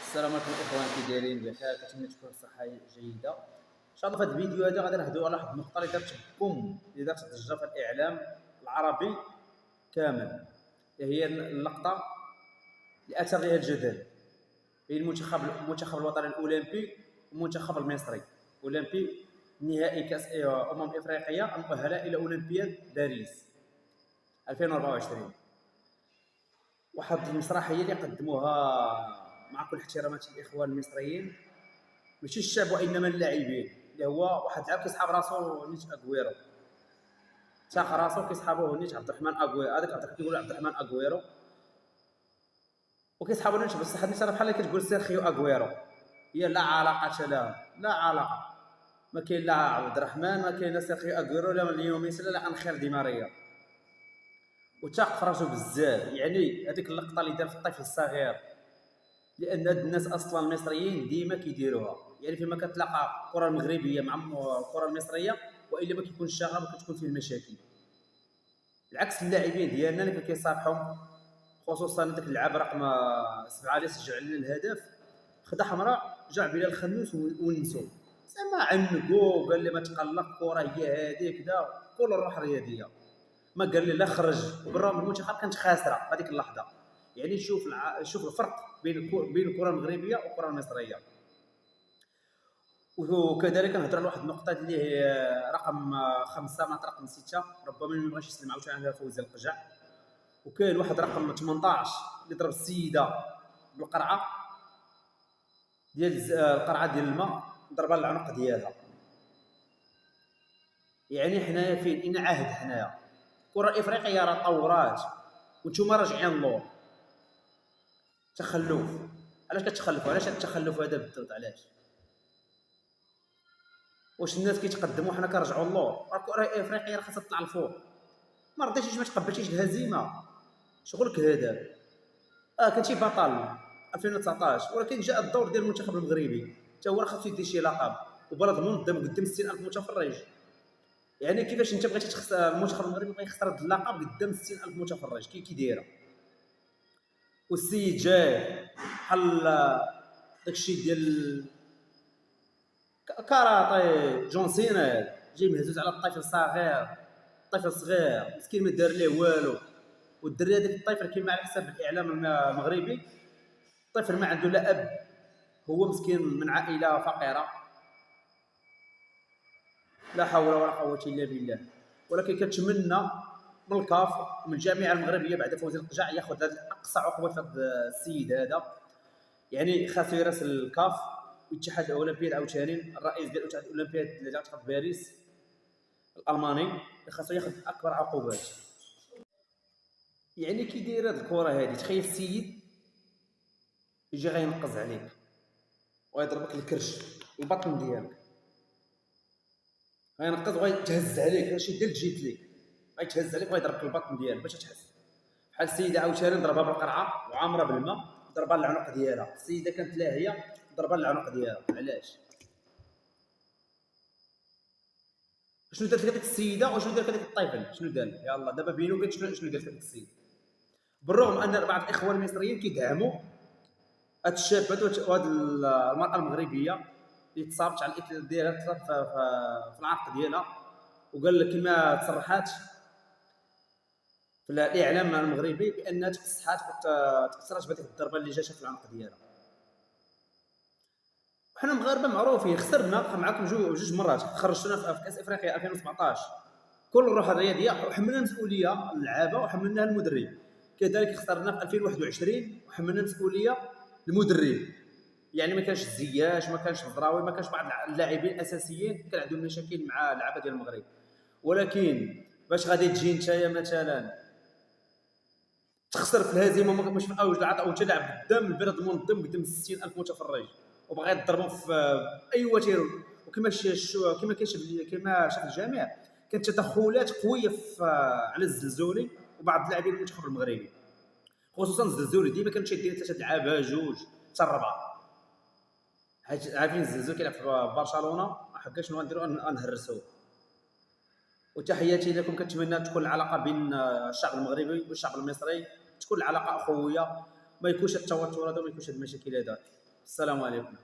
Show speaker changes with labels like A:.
A: السلام عليكم الاخوان، كي دايرين؟ بخير، كنتمنى تكون الصحه جيده. ان شاء الله في هذا الفيديو هذا غادي نهضروا على واحد النقطه اللي دارت بوم، اللي دارت ضجه في الاعلام العربي كامل، اللي هي اللقطه اللي اثار لها الجدل بين المنتخب الوطني الاولمبي والمنتخب المصري اولمبي نهائي كاس افريقيا المؤهله الى اولمبياد باريس 2024. واحد المسرحيه اللي قدموها مع كل احترامات الاخوان المصريين، ماشي الشعب وانما اللاعبين، اللي هو واحد اللاعب كيسحاب راسو نيت اغويرو، تاخ راسو كيسحابوه نيت عبد الرحمن اغويرو، هذاك كيقولوا عبد الرحمن اغويرو، وكيسحابوا نيت بصح هاد الناس بحال كتقول سيرخيو اغويرو. هي لا علاقه لها، لا علاقه، ما كاين لا عبد الرحمن، ما كاين لا سيرخيو اغويرو، لا ليو ميسي، لا انخيل دي ماريا. وتاق فراسو بزاف، يعني هذيك اللقطه اللي دار في الطفل الصغير، لان هاد الناس اصلا المصريين ديما كيديروها، يعني فيما كتلاقى الكره المغربيه مع الكره المصريه والا ما كيكونش الشغب، ما كتكون فيه المشاكل. العكس اللاعبين ديالنا اللي كيصافحوا، خصوصا داك اللاعب رقم 7 اللي سجل لنا الهدف، خدا حمراء، جا بلال الخنوس ونسو زعما عنقو، قال لي ما تقلق، الكره هي هذه كذا، كل الروح الرياضيه. ما قال لي لا خرج، وبالرغم المنتخب كانت خاسره في هذيك اللحظه. يعني شوف الفرق بين الكره المغربيه والكره المصريه. وكذلك نهضر على واحد النقطه اللي هي رقم 5 مع رقم 6، ربما ما بغاش يسلم عاوتاني على فوزي القجع. وكاين واحد رقم 18 اللي ضرب السيده بالقرعه ديال القرعه ديال الماء، ضربها للعنق ديالها. يعني حنايا فين اين عهد؟ حنايا الكره الافريقيه راه طورات وانتم راجعين لور. تخلف، علاش كتخلفوا؟ علاش هذا التخلف هذا بالضبط؟ علاش؟ واش الناس كيتقدموا حنا كنرجعوا للور؟ الكره الافريقيه راه خاصها تطلع الفوق. ما رضيتيش، ما تقبلتيش الهزيمه، شغلك هذا. كنتي بطل 2019، ولكن جاء الدور ديال المنتخب المغربي حتى هو خاصو يدي شي لقب، وبلد منظم قدام 60000 متفرج. يعني كيفاش انت بغيتي تخسر المنتخب المغربي، بغى يخسر هذا اللقب قدام 60000 متفرج؟ كي دايره؟ والسيد جاي بحال داكشي ديال كاراتي جون سينا، جاي مهزوز على الطفل الصغير، طفل صغير مسكين ما دار ليه والو. والدري هذاك الطفل كيما على حسب الاعلام المغربي، الطفل ما عنده لا اب، هو مسكين من عائله فقيره، لا حول ولا قوه الا بالله. ولكن كنتمنى من الكاف ومن الجامعه المغربيه بعد فوز القجع ياخذ هذا اقصى عقوبه في هذا السيد هذا. يعني خاصو يراسل الكاف والاتحاد الاولمبي عاوتاني، الرئيس ديال الاتحاد الاولمبي اللي جات في باريس الالماني، خاصو ياخذ اكبر عقوبات. يعني كي داير هاد الكره هادي، تخيل السيد يجي غينقز عليك ويضربك الكرش البطن ديالك، غينقز وغيتهز عليك، ماشي ديال جيت ليك، غيتهز عليك وغيضربك البطن ديالك باش تحس. بحال السيده عاوتاني ضربها بالقرعه وعامره بالماء، ضربها للعنق ديالها، السيده كانت لاهيه ضربها للعنق ديالها. علاش؟ شنو دارت هذيك السيده وشنو دارت هذيك الطفل؟ شنو دار؟ يلاه دابا بينوا بين شنو دارت هذيك السيده. بالرغم ان بعض الاخوان المصريين كيدعموا هاد الشاب وهاد المراه المغربيه اللي تصابت على الاثر ديالها في العرق ديالها، وقال لك كما تصرحات في الاعلام المغربي بانها تفسحات وتاثرت بهذيك الضربه اللي جاتها في العنق ديالها. وحنا مغاربه معروفين، خسرنا معكم جوج مرات، خرجتونا في كاس افريقيا 2017، كل الروح الرياضيه وحملنا المسؤوليه اللعابه وحملناها المدرب. كذلك خسرنا في 2021 وحملنا المسؤوليه المدرب. يعني ما كانش الزياش، ما كانش الزراوي، ما كانش بعض اللاعبين الاساسيين كان عندهم مشاكل مع اللعابه ديال المغرب. ولكن باش غادي تجي نتايا مثلا تخسر في الهزيمه، مش في اوج العطاء وانت لاعب قدام البلد المنظم قدام 60000 متفرج، وبغا يضربوا في اي وتيره. وكما كما شاف الجميع، كانت تدخلات قويه على الزلزولي وبعض اللاعبين المنتخب المغربي، خصوصا الزلزولي ديما كان شادين 3 لعابه، جوج حتى 4. عارفين الزلزول كيلعب في برشلونه، حكا شنو غنديروا؟ نهرسوه. وتحياتي لكم، كنتمنى تكون العلاقه بين الشعب المغربي والشعب المصري تكون العلاقه اخويه، ما يكونش التوتر هذا، ما يكونش المشاكل هذا. السلام عليكم.